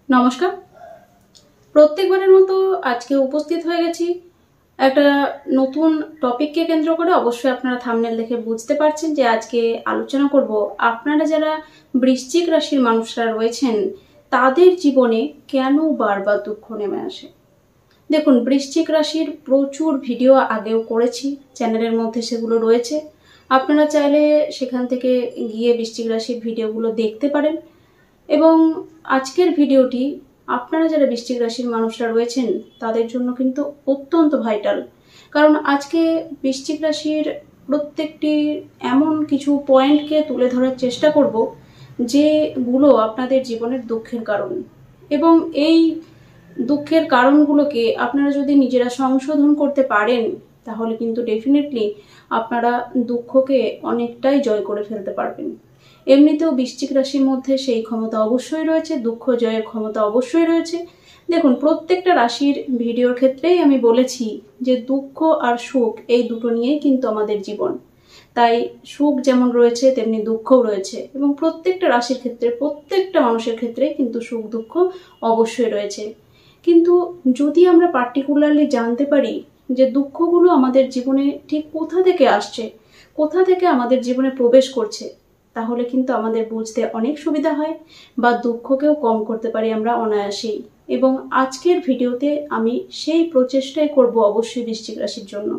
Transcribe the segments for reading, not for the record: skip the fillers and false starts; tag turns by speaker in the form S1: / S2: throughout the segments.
S1: নমস্কার। প্রত্যেকবারের মতো আজকে উপস্থিত হয়ে গেছি একটা নতুন টপিককে কেন্দ্র করে। অবশ্যই আপনারা থাম্বনেল দেখে বুঝতে পারছেন যে আজকে আলোচনা করব আপনারা যারা বৃশ্চিক রাশির মানুষরা রয়েছেন তাদের জীবনে কেন বারবার দুঃখ নেমে আসে। দেখুন, বৃশ্চিক রাশির প্রচুর ভিডিও আগেও করেছি, চ্যানেলের মধ্যে সেগুলো রয়েছে। আপনারা চাইলে সেখান থেকে গিয়ে বৃশ্চিক রাশির ভিডিওগুলো দেখতে পারেন। এবং আজকের ভিডিওটি আপনারা যারা বৃশ্চিক রাশির মানুষরা রয়েছেন তাদের জন্য কিন্তু অত্যন্ত ভাইটাল, কারণ আজকে বৃশ্চিক রাশির প্রত্যেকটি এমন কিছু পয়েন্টকে তুলে ধরার চেষ্টা করব যেগুলো আপনাদের জীবনের দুঃখের কারণ। এবং এই দুঃখের কারণগুলোকে আপনারা যদি নিজেরা সংশোধন করতে পারেন তাহলে কিন্তু ডেফিনেটলি আপনারা দুঃখকে অনেকটাই জয় করে ফেলতে পারবেন। এমনিতেও বৃশ্চিক রাশির মধ্যে সেই ক্ষমতা অবশ্যই রয়েছে, দুঃখ জয়ের ক্ষমতা অবশ্যই রয়েছে। দেখুন, প্রত্যেকটা রাশির ভিডিওর ক্ষেত্রেই আমি বলেছি যে দুঃখ আর সুখ এই দুটো নিয়েই কিন্তু আমাদের জীবন। তাই সুখ যেমন রয়েছে তেমনি দুঃখও রয়েছে, এবং প্রত্যেকটা রাশির ক্ষেত্রে প্রত্যেকটা মানুষের ক্ষেত্রে কিন্তু সুখ দুঃখ অবশ্যই রয়েছে। কিন্তু যদি আমরা পার্টিকুলারলি জানতে পারি যে দুঃখগুলো আমাদের জীবনে ঠিক কোথা থেকে আসছে, কোথা থেকে আমাদের জীবনে প্রবেশ করছে, তাহলে কিন্তু আমাদের বুঝতে অনেক সুবিধা হয় বা দুঃখকেও কম করতে পারি আমরা অনায়াসেই। এবং আজকের ভিডিওতে আমি সেই প্রচেষ্টাই করব অবশ্যই বৃশ্চিক রাশির জন্য।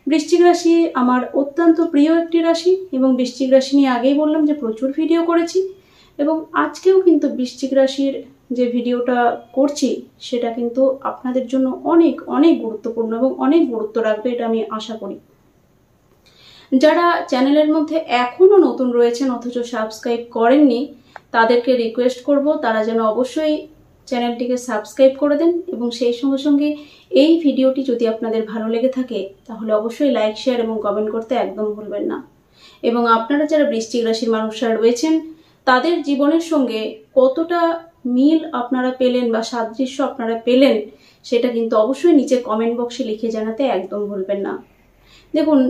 S1: বৃশ্চিক রাশি আমার অত্যন্ত প্রিয় একটি রাশি, এবং বৃশ্চিক রাশি নিয়ে আগেই বললাম যে প্রচুর ভিডিও করেছি, এবং আজকেও কিন্তু বৃশ্চিক রাশির যে ভিডিওটা করছি সেটা কিন্তু আপনাদের জন্য অনেক অনেক গুরুত্বপূর্ণ এবং অনেক গুরুত্ব রাখবে, এটা আমি আশা করি। যারা চ্যানেলের মধ্যে এখনো নতুন রয়েছেন অথচ সাবস্ক্রাইব করেননি তাদেরকে রিকোয়েস্ট করব তারা যেন অবশ্যই চ্যানেলটিকে সাবস্ক্রাইব করে দেন, এবং সেই সঙ্গে সঙ্গে এই ভিডিওটি যদি আপনাদের ভালো লেগে থাকে তাহলে অবশ্যই লাইক, শেয়ার এবং কমেন্ট করতে একদম ভুলবেন না। এবং আপনারা যারা বৃশ্চিক রাশির মানুষরা রয়েছেন তাদের জীবনের সঙ্গে কতটা মিল আপনারা পেলেন বা সাদৃশ্য আপনারা পেলেন সেটা কিন্তু অবশ্যই নিচে কমেন্ট বক্সে লিখে জানাতে একদম ভুলবেন না। দেখুন,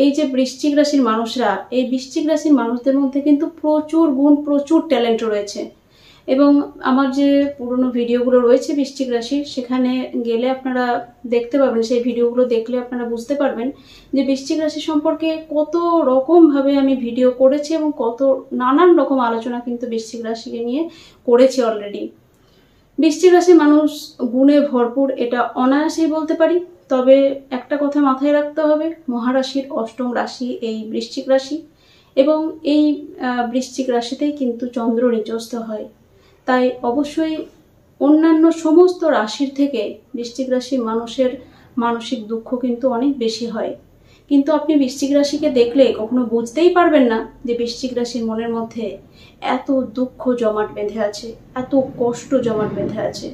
S1: এই যে বৃশ্চিক রাশির মানুষরা, এই বৃশ্চিক রাশির মানুষদের মধ্যে কিন্তু প্রচুর গুণ, প্রচুর ট্যালেন্ট রয়েছে। এবং আমার যে পুরনো ভিডিওগুলো রয়েছে বৃশ্চিক রাশির, সেখানে গেলে আপনারা দেখতে পাবেন, সেই ভিডিওগুলো দেখলে আপনারা বুঝতে পারবেন যে বৃশ্চিক রাশি সম্পর্কে কত রকমভাবে আমি ভিডিও করেছি এবং কত নানান রকম আলোচনা কিন্তু বৃশ্চিক রাশিকে নিয়ে করেছি অলরেডি। বৃশ্চিক রাশির মানুষ গুণে ভরপুর, এটা অনায়াসেই বলতে পারি। তবে একটা কথা মাথায় রাখতে হবে, মহারাশির অষ্টম রাশি এই বৃশ্চিক রাশি, এবং এই বৃশ্চিক রাশিতেই কিন্তু চন্দ্র নিচস্থ হয়। তাই অবশ্যই অন্যান্য সমস্ত রাশির থেকে বৃশ্চিক রাশির মানুষের মানসিক দুঃখ কিন্তু অনেক বেশি হয়। কিন্তু আপনি বৃশ্চিক রাশিকে দেখলে কখনো বুঝতেই পারবেন না যে বৃশ্চিক রাশির মনের মধ্যে এত দুঃখ জমাট বেঁধে আছে, এত কষ্ট জমাট বেঁধে আছে।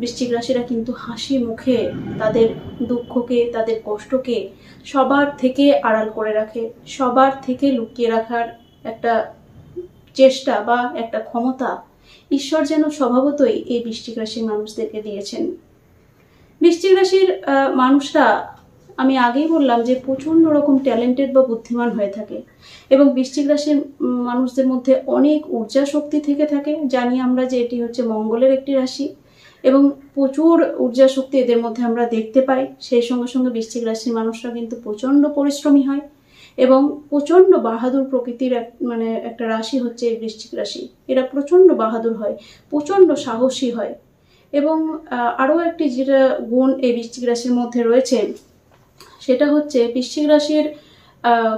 S1: বৃশ্চিক রাশিরা কিন্তু হাসি মুখে তাদের দুঃখকে, তাদের কষ্টকে সবার থেকে আড়াল করে রাখে, সবার থেকে লুকিয়ে রাখার একটা চেষ্টা বা একটা ক্ষমতা ঈশ্বর যেন স্বভাবতই এই বৃশ্চিক রাশির মানুষদেরকে দিয়েছেন। বৃশ্চিক রাশির মানুষরা, আমি আগেই বললাম যে প্রচন্ড রকম ট্যালেন্টেড বা বুদ্ধিমান হয়ে থাকে, এবং বৃশ্চিক রাশির মানুষদের মধ্যে অনেক ঊর্জা শক্তি থেকে থাকে। জানি আমরা যে এটি হচ্ছে মঙ্গলের একটি রাশি, এবং প্রচুর ঊর্জা শক্তি এদের মধ্যে আমরা দেখতে পাই। সেই সঙ্গে সঙ্গে বৃশ্চিক রাশির মানুষরা কিন্তু প্রচন্ড পরিশ্রমী হয়, এবং প্রচন্ড বাহাদুর প্রকৃতির একটা রাশি হচ্ছে এই বৃশ্চিক রাশি। এরা প্রচন্ড বাহাদুর হয়, প্রচন্ড সাহসী হয়। এবং আরও একটি যেটা গুণ এই বৃশ্চিক রাশির মধ্যে রয়েছে সেটা হচ্ছে বৃশ্চিক রাশির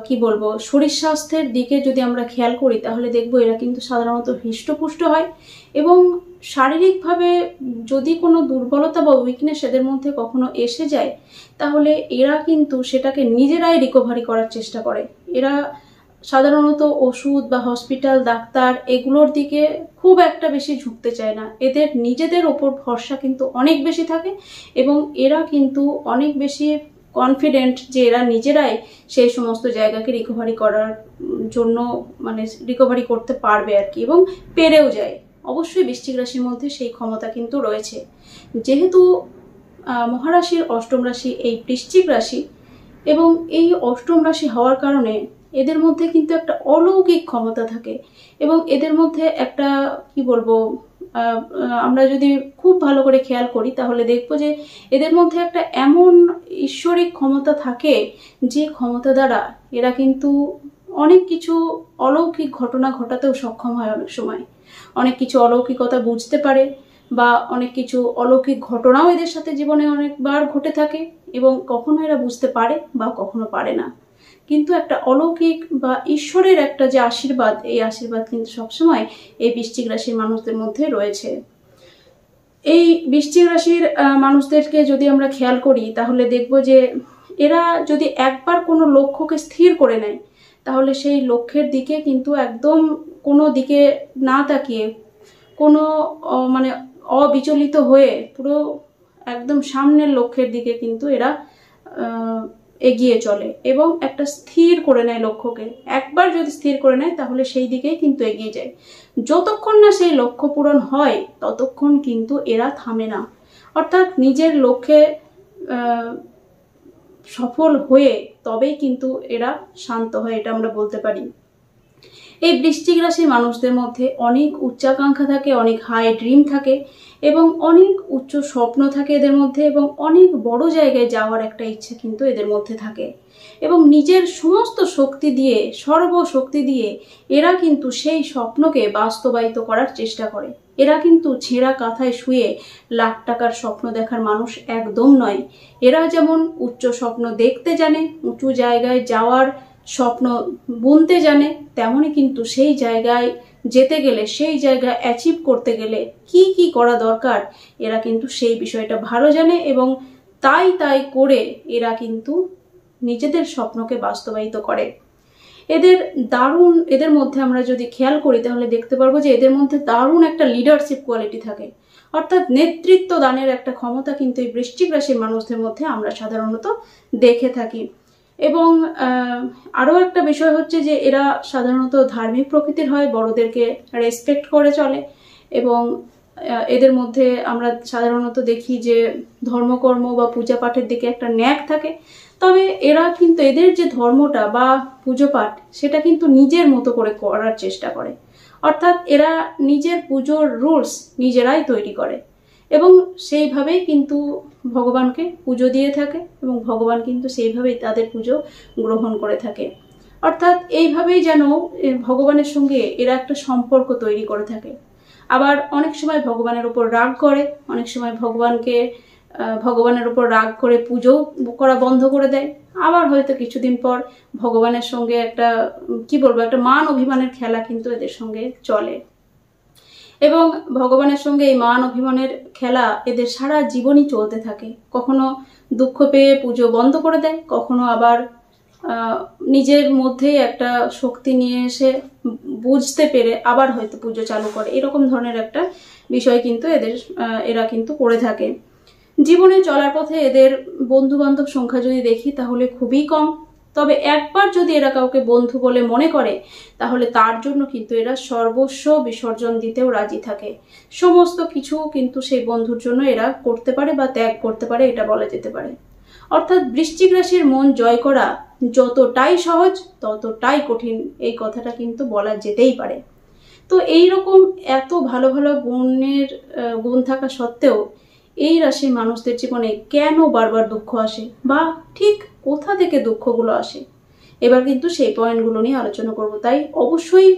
S1: কি বলবো, শরীর স্বাস্থ্যের দিকে যদি আমরা খেয়াল করি তাহলে দেখবো এরা কিন্তু সাধারণত হৃষ্টপুষ্ট হয়, এবং শারীরিকভাবে যদি কোনো দুর্বলতা বা উইকনেস এদের মধ্যে কখনো এসে যায় তাহলে এরা কিন্তু সেটাকে নিজেরাই রিকভারি করার চেষ্টা করে। এরা সাধারণত ওষুধ বা হসপিটাল, ডাক্তার এগুলোর দিকে খুব একটা বেশি ঝুঁকতে চায় না। এদের নিজেদের ওপর ভরসা কিন্তু অনেক বেশি থাকে, এবং এরা কিন্তু অনেক বেশি কনফিডেন্ট যে এরা নিজেরাই সেই সমস্ত জায়গাকে রিকভারি করার জন্য রিকভারি করতে পারবে আর কি, এবং পেরেও যায়। অবশ্যই বৃশ্চিক রাশির মধ্যে সেই ক্ষমতা কিন্তু রয়েছে। যেহেতু মহারাশির অষ্টম রাশি এই বৃশ্চিক রাশি, এবং এই অষ্টম রাশি হওয়ার কারণে এদের মধ্যে কিন্তু একটা অলৌকিক ক্ষমতা থাকে, এবং এদের মধ্যে একটা কি বলবো আমরা যদি খুব ভালো করে খেয়াল করি তাহলে দেখব যে এদের মধ্যে একটা এমন ঈশ্বরিক ক্ষমতা থাকে যে ক্ষমতা দ্বারা এরা কিন্তু অনেক কিছু অলৌকিক ঘটনা ঘটাতেও সক্ষম হয়। অনেক সময় অনেক কিছু অলৌকিকতা বুঝতে পারে বা অনেক কিছু অলৌকিক ঘটনাও এদের সাথে জীবনে অনেকবার ঘটে থাকে, এবং কখনো এরা বুঝতে পারে বা কখনো পারে না। কিন্তু একটা অলৌকিক বা ঈশ্বরের একটা যে আশীর্বাদ, এই আশীর্বাদ কিন্তু সবসময় এই বৃশ্চিক রাশির মানুষদের মধ্যে রয়েছে। এই বৃশ্চিক রাশির মানুষদেরকে যদি আমরা খেয়াল করি তাহলে দেখব যে এরা যদি একবার কোনো লক্ষ্যকে স্থির করে নেয় তাহলে সেই লক্ষ্যের দিকে কিন্তু একদম কোনো দিকে না তাকিয়ে কোনো মানে অবিচলিত হয়ে পুরো একদম সামনের লক্ষ্যের দিকে কিন্তু এরা এগিয়ে চলে এবং একটা স্থির করে নেয় লক্ষ্যকে। একবার যদি স্থির করে নেয় তাহলে সেই দিকেই কিন্তু এগিয়ে যায়। যতক্ষণ না সেই লক্ষ্য পূরণ হয় ততক্ষণ কিন্তু এরা থামে না, অর্থাৎ নিজের লক্ষ্যে সফল হয়ে তবেই কিন্তু এরা শান্ত হয়, এটা আমরা বলতে পারি। এই বৃশ্চিক রাশির মানুষদের মধ্যে অনেক উচ্চাকাঙ্ক্ষা থাকে, অনেক হাই ড্রিম থাকে এবং অনেক উচ্চ স্বপ্ন থাকে এদের মধ্যে, এবং অনেক বড় জায়গায় যাওয়ার একটা ইচ্ছা কিন্তু এদের মধ্যে থাকে। এবং নিজের সমস্ত শক্তি দিয়ে, সর্বশক্তি দিয়ে এরা কিন্তু সেই স্বপ্নকে বাস্তবায়িত করার চেষ্টা করে। এরা কিন্তু ছেঁড়া কাঁথায় শুয়ে লাখ টাকার স্বপ্ন দেখার মানুষ একদম নয়। এরা যেমন উচ্চ স্বপ্ন দেখতে জানে, উঁচু জায়গায় যাওয়ার স্বপ্ন বুনতে জানে, তেমনই কিন্তু সেই জায়গায় যেতে গেলে, সেই জায়গা অ্যাচিভ করতে গেলে কি কি করা দরকার এরা কিন্তু সেই বিষয়টা ভালো জানে, এবং তাই করে এরা কিন্তু নিজেদের স্বপ্নকে বাস্তবায়িত করে। এদের মধ্যে আমরা যদি খেয়াল করি তাহলে দেখতে পারবো যে এদের মধ্যে দারুণ একটা লিডারশিপ কোয়ালিটি থাকে, অর্থাৎ নেতৃত্ব দানের একটা ক্ষমতা কিন্তু এই বৃশ্চিক রাশির মানুষদের মধ্যে আমরা সাধারণত দেখে থাকি। এবং আরও একটা বিষয় হচ্ছে যে এরা সাধারণত ধার্মিক প্রকৃতির হয়, বড়দেরকে রেসপেক্ট করে চলে, এবং এদের মধ্যে আমরা সাধারণত দেখি যে ধর্মকর্ম বা পূজা পাঠের দিকে একটা ন্যাক থাকে। তবে এরা কিন্তু এদের যে ধর্মটা বা পুজো পাঠ সেটা কিন্তু নিজের মতো করে করার চেষ্টা করে, অর্থাৎ এরা নিজের পুজোর রুলস নিজেরাই তৈরি করে এবং সেইভাবেই কিন্তু ভগবানকে পুজো দিয়ে থাকে, এবং ভগবান কিন্তু সেইভাবেই তাদের পুজো গ্রহণ করে থাকে। অর্থাৎ এইভাবেই যেন ভগবানের সঙ্গে এরা একটা সম্পর্ক তৈরি করে থাকে। আবার অনেক সময় ভগবানের উপর রাগ করে, অনেক সময় ভগবানের উপর রাগ করে পুজো করা বন্ধ করে দেয়, আবার হয়তো কিছুদিন পর ভগবানের সঙ্গে একটা একটা মান অভিমানের খেলা কিন্তু এদের সঙ্গে চলে, এবং ভগবানের সঙ্গে এই মান অভিমানের খেলা এদের সারা জীবনই চলতে থাকে। কখনো দুঃখ পেয়ে পুজো বন্ধ করে দেয়, কখনো আবার নিজের মধ্যে একটা শক্তি নিয়ে এসে বুঝতে পেরে আবার হয়তো পুজো চালু করে। এরকম ধরনের একটা বিষয় কিন্তু এরা কিন্তু করে থাকে। জীবনে চলার পথে এদের বন্ধু বান্ধব সংখ্যা যদি দেখি তাহলে খুবই কম, তবে একবার যদি এরা কাউকে বন্ধু বলে মনে করে তাহলে তার জন্য কিন্তু এরা সর্বস্ব বিসর্জন দিতেও রাজি থাকে। সমস্ত কিছু কিন্তু সেই বন্ধুর জন্য এরা করতে পারে বা ত্যাগ করতে পারে, এটা বলা যেতে পারে। অর্থাৎ বৃশ্চিক রাশির মন জয় করা যতটাই সহজ ততটাই কঠিন, এই কথাটা কিন্তু বলা যেতেই পারে। তো এইরকম এত ভালো ভালো গুণ থাকা সত্ত্বেও এই রাশির মানুষদের জীবনে কেন বারবার দুঃখ আসে বা ঠিক কোথা থেকে দুঃখগুলো আসে, এবার কিন্তু সেই পয়েন্টগুলো নিয়ে আলোচনা করব। তাই অবশ্যই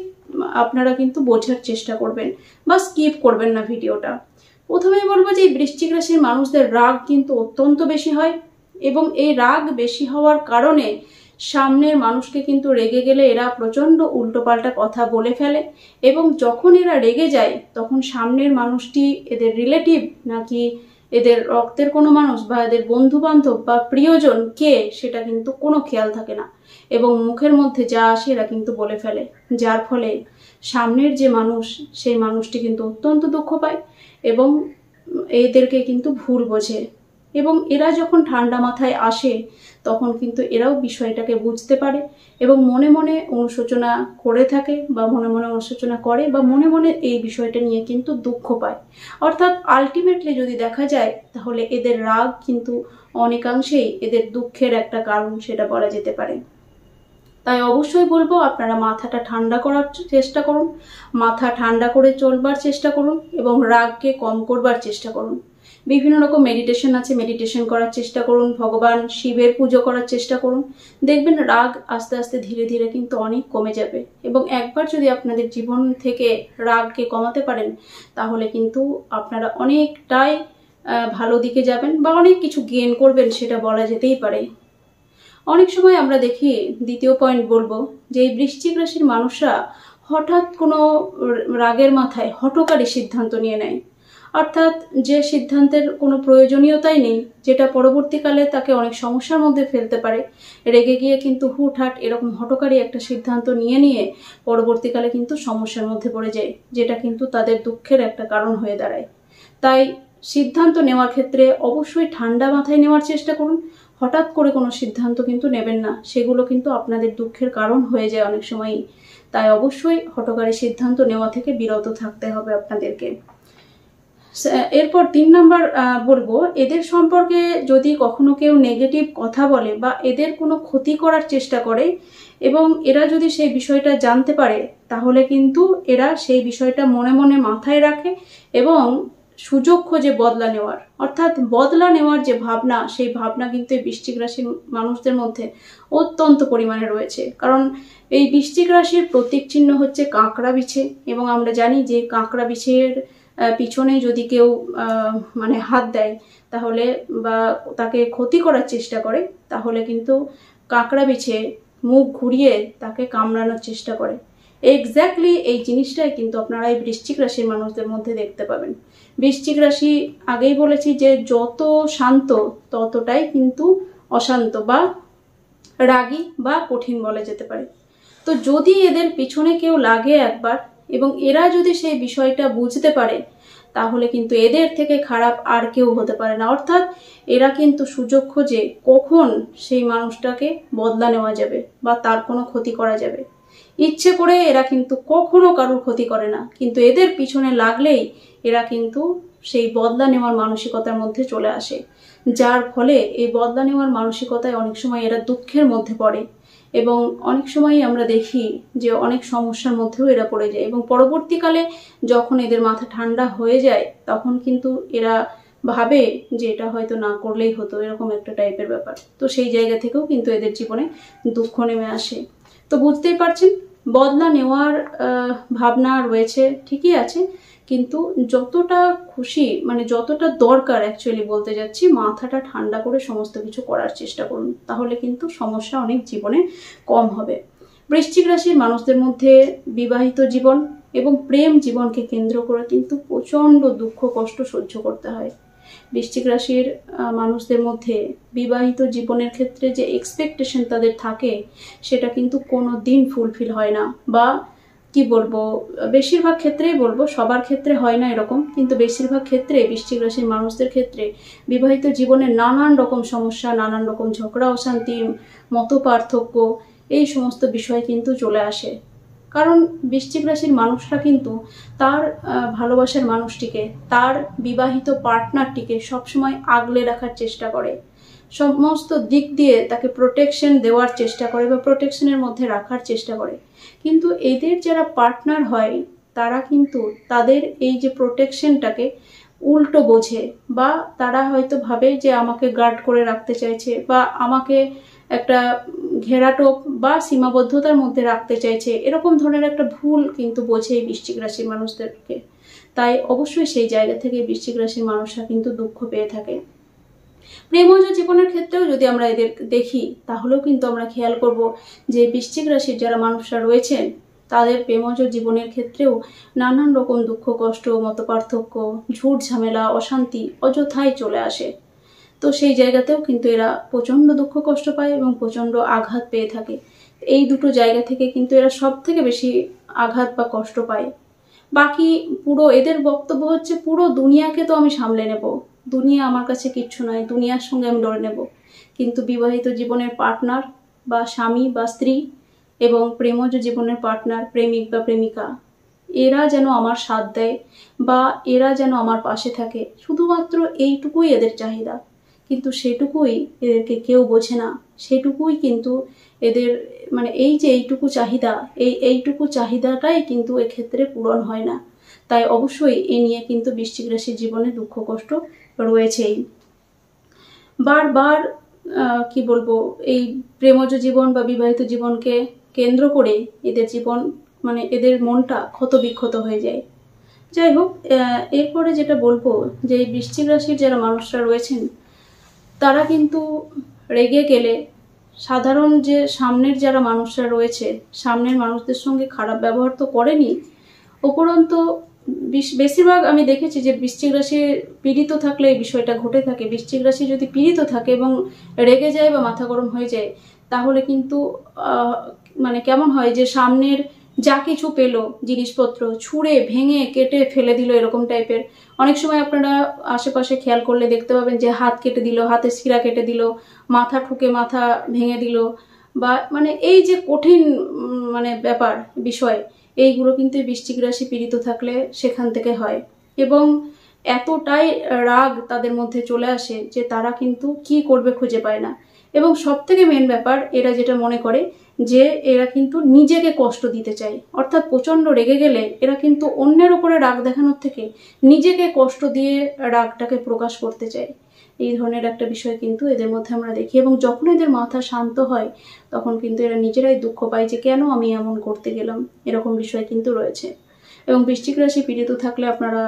S1: আপনারা কিন্তু বোঝার চেষ্টা করবেন বা স্কিপ করবেন না ভিডিওটা। প্রথমেই বলবো যে বৃশ্চিক রাশির মানুষদের রাগ কিন্তু অত্যন্ত বেশি হয়, এবং এই রাগ বেশি হওয়ার কারণে সামনের মানুষকে কিন্তু রেগে গেলে এরা প্রচন্ড উল্টোপাল্টা কথা বলে ফেলে, এবং যখন এরা রেগে যায় তখন সামনের মানুষটি এদের রিলেটিভ নাকি এদের রক্তের কোনো মানুষ বা এদের বন্ধু বান্ধব বা প্রিয়জন কে সেটা কিন্তু কোনো খেয়াল থাকে না, এবং মুখের মধ্যে যা আসে এরা কিন্তু বলে ফেলে, যার ফলে সামনের যে মানুষ সেই মানুষটি কিন্তু অত্যন্ত দুঃখ পায় এবং এদেরকে কিন্তু ভুল বোঝে। এবং এরা যখন ঠান্ডা মাথায় আসে তখন কিন্তু এরাও বিষয়টাকে বুঝতে পারে এবং মনে মনে অনুশোচনা করে থাকে বা মনে মনে অনুশোচনা করে বা মনে মনে এই বিষয়টা নিয়ে কিন্তু দুঃখ পায়। অর্থাৎ আলটিমেটলি যদি দেখা যায় তাহলে এদের রাগ কিন্তু অনেকাংশেই এদের দুঃখের একটা কারণ, সেটা বলা যেতে পারে। তাই অবশ্যই বলবো আপনারা মাথাটা ঠান্ডা করার চেষ্টা করুন, মাথা ঠান্ডা করে চলবার চেষ্টা করুন এবং রাগকে কম করবার চেষ্টা করুন। বিভিন্ন রকম মেডিটেশন আছে, মেডিটেশন করার চেষ্টা করুন, ভগবান শিবের পুজো করার চেষ্টা করুন। দেখবেন রাগ আস্তে আস্তে ধীরে ধীরে কিন্তু অনেক কমে যাবে। এবং একবার যদি আপনাদের জীবন থেকে রাগকে কমাতে পারেন তাহলে কিন্তু আপনারা অনেকটাই ভালো দিকে যাবেন বা অনেক কিছু গেইন করবেন, সেটা বলা যেতেই পারে। অনেক সময় আমরা দেখি, দ্বিতীয় পয়েন্ট বলবো, যে এই বৃশ্চিক রাশির মানুষরা হঠাৎ কোনো রাগের মাথায় হঠকারী সিদ্ধান্ত নিয়ে নেয়। অর্থাৎ যে সিদ্ধান্তের কোনো প্রয়োজনীয়তাই নেই, যেটা পরবর্তীকালে তাকে অনেক সমস্যার মধ্যে ফেলতে পারে, রেগে গিয়ে কিন্তু হুটহাট এরকম হঠকারী একটা সিদ্ধান্ত নিয়ে পরবর্তীকালে কিন্তু সমস্যার মধ্যে পড়ে যায়, যেটা কিন্তু তাদের দুঃখের একটা কারণ হয়ে দাঁড়ায়। তাই সিদ্ধান্ত নেওয়ার ক্ষেত্রে অবশ্যই ঠান্ডা মাথায় নেওয়ার চেষ্টা করুন। হঠাৎ করে কোনো সিদ্ধান্ত কিন্তু নেবেন না, সেগুলো কিন্তু আপনাদের দুঃখের কারণ হয়ে যায় অনেক সময়ই। তাই অবশ্যই হঠকারী সিদ্ধান্ত নেওয়া থেকে বিরত থাকতে হবে আপনাদেরকে। এরপর 3 নাম্বার বলবো, এদের সম্পর্কে যদি কখনো কেউ নেগেটিভ কথা বলে বা এদের কোনো ক্ষতি করার চেষ্টা করে এবং এরা যদি সেই বিষয়টা জানতে পারে, তাহলে কিন্তু এরা সেই বিষয়টা মনে মনে মাথায় রাখে এবং সুযোগ খোঁজে বদলা নেওয়ার। অর্থাৎ বদলা নেওয়ার যে ভাবনা, সেই ভাবনা কিন্তু এই বৃশ্চিক রাশির মানুষদের মধ্যে অত্যন্ত পরিমাণে রয়েছে। কারণ এই বৃশ্চিক রাশির প্রতীক চিহ্ন হচ্ছে কাঁকড়া বিছে, এবং আমরা জানি যে কাঁকড়া বিছের পিছনে যদি কেউ মানে হাত দেয় তাহলে বা তাকে ক্ষতি করার চেষ্টা করে, তাহলে কিন্তু কাঁকড়া বিছে মুখ ঘুরিয়ে তাকে কামড়ানোর চেষ্টা করে। এক্স্যাক্টলি এই জিনিসটাই কিন্তু আপনারা এই বৃশ্চিক রাশির মানুষদের মধ্যে দেখতে পাবেন। বৃশ্চিক রাশি, আগেই বলেছি যে যত শান্ত ততটাই কিন্তু অশান্ত বা রাগী বা কঠিন বলা যেতে পারে। তো যদি এদের পিছনে কেউ লাগে একবার এবং এরা যদি সেই বিষয়টা বুঝতে পারে, তাহলে কিন্তু এদের থেকে খারাপ আর কেউ হতে পারে না। অর্থাৎ এরা কিন্তু সুযোগ খোঁজে কখন সেই মানুষটাকে বদলা নেওয়া যাবে বা তার কোনো ক্ষতি করা যাবে। ইচ্ছে করে এরা কিন্তু কখনো কারোর ক্ষতি করে না, কিন্তু এদের পিছনে লাগলেই এরা কিন্তু সেই বদলা নেওয়ার মানসিকতার মধ্যে চলে আসে, যার ফলে এই বদলা নেওয়ার মানসিকতায় অনেক সময় এরা দুঃখের মধ্যে পড়ে এবং অনেক সময় আমরা দেখি যে অনেক সমস্যার মধ্যেও এরা পড়ে যায়। এবং পরবর্তীকালে যখন এদের মাথা ঠান্ডা হয়ে যায়, তখন কিন্তু এরা ভাবে যে এটা হয়তো না করলেই হতো, এরকম একটা টাইপের ব্যাপার। তো সেই জায়গা থেকেও কিন্তু এদের জীবনে দুঃখ নেমে আসে। তো বুঝতেই পারছেন, বদলা নেওয়ার ভাবনা রয়েছে, ঠিকই আছে, কিন্তু যতটা খুশি মানে যতটা দরকার অ্যাকচুয়ালি বলতে যাচ্ছি, মাথাটা ঠান্ডা করে সমস্ত কিছু করার চেষ্টা করুন, তাহলে কিন্তু সমস্যা অনেক জীবনে কম হবে। বৃশ্চিক রাশির মানুষদের মধ্যে বিবাহিত জীবন এবং প্রেম জীবনকে কেন্দ্র করে কিন্তু প্রচণ্ড দুঃখ কষ্ট সহ্য করতে হয়। বৃশ্চিক রাশির মানুষদের মধ্যে বিবাহিত জীবনের ক্ষেত্রে যে এক্সপেকটেশন তাদের থাকে, সেটা কিন্তু কোনো দিন ফুলফিল হয় না। বা কি বলবো, বেশিরভাগ ক্ষেত্রেই বলবো, সবার ক্ষেত্রে হয় না এরকম, কিন্তু বেশিরভাগ ক্ষেত্রে বৃশ্চিক রাশির মানুষদের ক্ষেত্রে বিবাহিত জীবনে নানান রকম সমস্যা, নানান রকম ঝগড়া অশান্তি, মত পার্থক্য, এই সমস্ত বিষয় কিন্তু চলে আসে। কারণ বৃশ্চিক রাশির মানুষরা কিন্তু তার ভালোবাসার মানুষটিকে, তার বিবাহিত পার্টনারটিকে সবসময় আগলে রাখার চেষ্টা করে, সমস্ত দিক দিয়ে তাকে প্রোটেকশন দেওয়ার চেষ্টা করে বা প্রোটেকশনের মধ্যে রাখার চেষ্টা করে। কিন্তু এদের যারা পার্টনার হয়, তারা কিন্তু তাদের এই যে প্রোটেকশনটাকে উল্টো বোঝে, বা তারা হয়তো ভাবে যে আমাকে গার্ড করে রাখতে চাইছে বা আমাকে একটা ঘেরাটোপ বা সীমাবদ্ধতার মধ্যে রাখতে চাইছে, এরকম ধরনের একটা ভুল কিন্তু বোঝে এই বৃশ্চিক রাশির মানুষদেরকে। তাই অবশ্যই সেই জায়গা থেকে বৃশ্চিক রাশির মানুষরা কিন্তু দুঃখ পেয়ে থাকে। প্রেমজ জীবনের ক্ষেত্রেও যদি আমরা এদের দেখি, তাহলেও কিন্তু আমরা খেয়াল করব যে বৃশ্চিক রাশির যারা মানুষরা রয়েছেন, তাদের প্রেমজ জীবনের ক্ষেত্রেও নানান রকম দুঃখ কষ্ট, মতপার্থক্য, ঝুট ঝামেলা, অশান্তি অযথাই চলে আসে। তো সেই জায়গাতেও কিন্তু এরা প্রচণ্ড দুঃখ কষ্ট পায় এবং প্রচণ্ড আঘাত পেয়ে থাকে। এই দুটো জায়গা থেকে কিন্তু এরা সব থেকে বেশি আঘাত বা কষ্ট পায়। বাকি পুরো এদের বক্তব্য হচ্ছে, পুরো দুনিয়াকে তো আমি সামলে নেব, দুনিয়া আমার কাছে কিচ্ছু নয়, দুনিয়ার সঙ্গে আমি লড়ে নেব। কিন্তু বিবাহিত জীবনের পার্টনার বা স্বামী বা স্ত্রী এবং প্রেমজ জীবনের পার্টনার, প্রেমিক বা প্রেমিকা, এরা যেন আমার সাথ দেয় বা এরা যেন আমার পাশে থাকে, শুধুমাত্র এইটুকুই এদের চাহিদা। কিন্তু সেটুকুই এদেরকে কেউ বোঝে না, সেটুকুই কিন্তু এদের মানে এই যে এইটুকু চাহিদা, এইটুকু চাহিদাটাই কিন্তু এক্ষেত্রে পূরণ হয় না। তাই অবশ্যই এ নিয়ে কিন্তু বৃশ্চিক রাশির জীবনে দুঃখ কষ্ট রয়েছেই। বারবার কি বলবো, এই প্রেমজ জীবন বা বিবাহিত জীবনকে কেন্দ্র করে এদের জীবন মানে এদের মনটা ক্ষত বিক্ষত হয়ে যায়। যাই হোক, এরপরে যেটা বলবো যে এই বৃশ্চিক রাশির যারা মানুষরা রয়েছেন তারা কিন্তু রেগে গেলে সাধারণ যে সামনের যারা মানুষরা রয়েছে, সামনের মানুষদের সঙ্গে খারাপ ব্যবহার তো করেনি, উপরন্ত বেশিরভাগ আমি দেখেছি যে বৃশ্চিক রাশি পীড়িত থাকলে এই বিষয়টা ঘটে থাকে। বৃশ্চিক রাশি যদি পীড়িত থাকে এবং রেগে যায় বা মাথা গরম হয়ে যায়, তাহলে কিন্তু মানে কেমন হয় যে সামনের যা কিছু পেলো জিনিসপত্র ছুঁড়ে ভেঙে কেটে ফেলে দিল, এরকম টাইপের। অনেক সময় আপনারা আশেপাশে খেয়াল করলে দেখতে পাবেন যে হাত কেটে দিল, হাতের শিরা কেটে দিল, মাথা ঠুকে মাথা ভেঙে দিল, বা মানে এই যে কঠিন মানে ব্যাপার বিষয়, এইগুলো কিন্তু বৃশ্চিক রাশি পীড়িত থাকলে সেখান থেকে হয়। এবং এতটাই রাগ তাদের মধ্যে চলে আসে যে তারা কিন্তু কি করবে খুঁজে পায় না। এবং সব থেকে মেন ব্যাপার, এরা যেটা মনে করে যে এরা কিন্তু নিজেকে কষ্ট দিতে চায়, অর্থাৎ প্রচন্ড রেগে গেলে এরা কিন্তু অন্যের উপরে রাগ দেখানোর থেকে নিজেকে কষ্ট দিয়ে রাগটাকে প্রকাশ করতে চায়। এই ধরনের একটা বিষয় কিন্তু এদের মধ্যে আমরা দেখি। এবং যখন এদের মাথা শান্ত হয় তখন কিন্তু এরা নিজেরাই দুঃখ পায় যে কেন আমি এমন করতে গেলাম, এরকম বিষয় কিন্তু রয়েছে। এবং বৃশ্চিক রাশি পীড়িত থাকলে আপনারা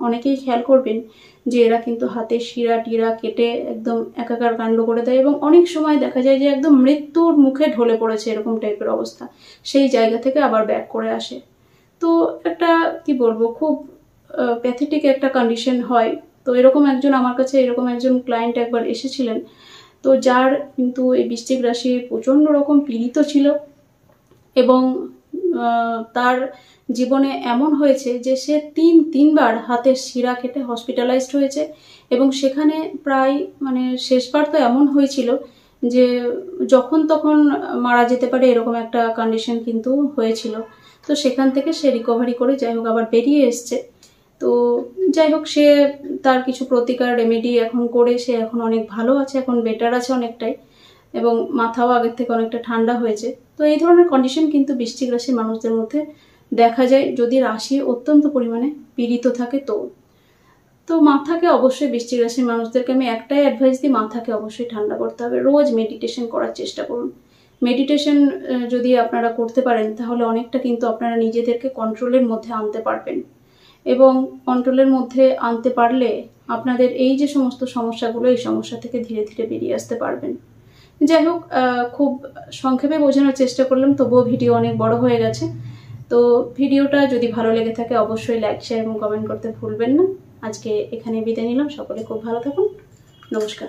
S1: অনেকেই খেয়াল করবেন যে এরা কিন্তু হাতের শিরা টিরা কেটে একদম একাকার কাণ্ড করে দেয়, এবং অনেক সময় দেখা যায় যে একদম মৃত্যুর মুখে ঢলে পড়েছে এরকম টাইপের অবস্থা, সেই জায়গা থেকে আবার ব্যাক করে আসে। তো একটা কি বলবো, খুব প্যাথেটিক একটা কন্ডিশন হয়। তো এরকম একজন আমার কাছে এরকম একজন ক্লায়েন্ট একবার এসেছিলেন, তো যার কিন্তু এই বৃশ্চিক রাশি প্রচন্ড রকম পীড়িত ছিল, এবং তার জীবনে এমন হয়েছে যে সে তিনবার হাতের শিরা কেটে হসপিটালাইজড হয়েছে। এবং সেখানে প্রায় মানে শেষবার তো এমন হয়েছিল যে যখন তখন মারা যেতে পারে, এরকম একটা কন্ডিশন কিন্তু হয়েছিল। তো সেখান থেকে সে রিকভারি করে যাই হোক আবার বেরিয়ে এসছে। তো যাই হোক, সে তার কিছু প্রতিকার রেমেডি এখন করে সে এখন অনেক ভালো আছে, এখন বেটার আছে অনেকটাই, এবং মাথাও আগের থেকে অনেকটা ঠান্ডা হয়েছে। তো এই ধরনের কন্ডিশন কিন্তু বৃশ্চিক রাশির মানুষদের মধ্যে দেখা যায় যদি রাশি অত্যন্ত পরিমাণে পীড়িত থাকে। তো মাথাকে অবশ্যই বৃশ্চিক রাশির মানুষদেরকে আমি একটাই অ্যাডভাইস দিই, মাথাকে অবশ্যই ঠান্ডা করতে হবে। রোজ মেডিটেশন করার চেষ্টা করুন। মেডিটেশন যদি আপনারা করতে পারেন তাহলে অনেকটা কিন্তু আপনারা নিজেদেরকে কন্ট্রোলের মধ্যে আনতে পারবেন, এবং কন্ট্রোলের মধ্যে আনতে পারলে আপনাদের এই যে সমস্ত সমস্যাগুলো, এই সমস্যা থেকে ধীরে ধীরে বেরিয়ে আসতে পারবেন। যাই হোক, খুব সংক্ষেপে বোঝানোর চেষ্টা করলাম, তবুও ভিডিও অনেক বড় হয়ে গেছে। তো ভিডিওটা যদি ভালো লেগে থাকে অবশ্যই লাইক শেয়ার এবং কমেন্ট করতে ভুলবেন না। আজকে এখানে বিদায় নিলাম। সকলে খুব ভালো থাকুন। নমস্কার।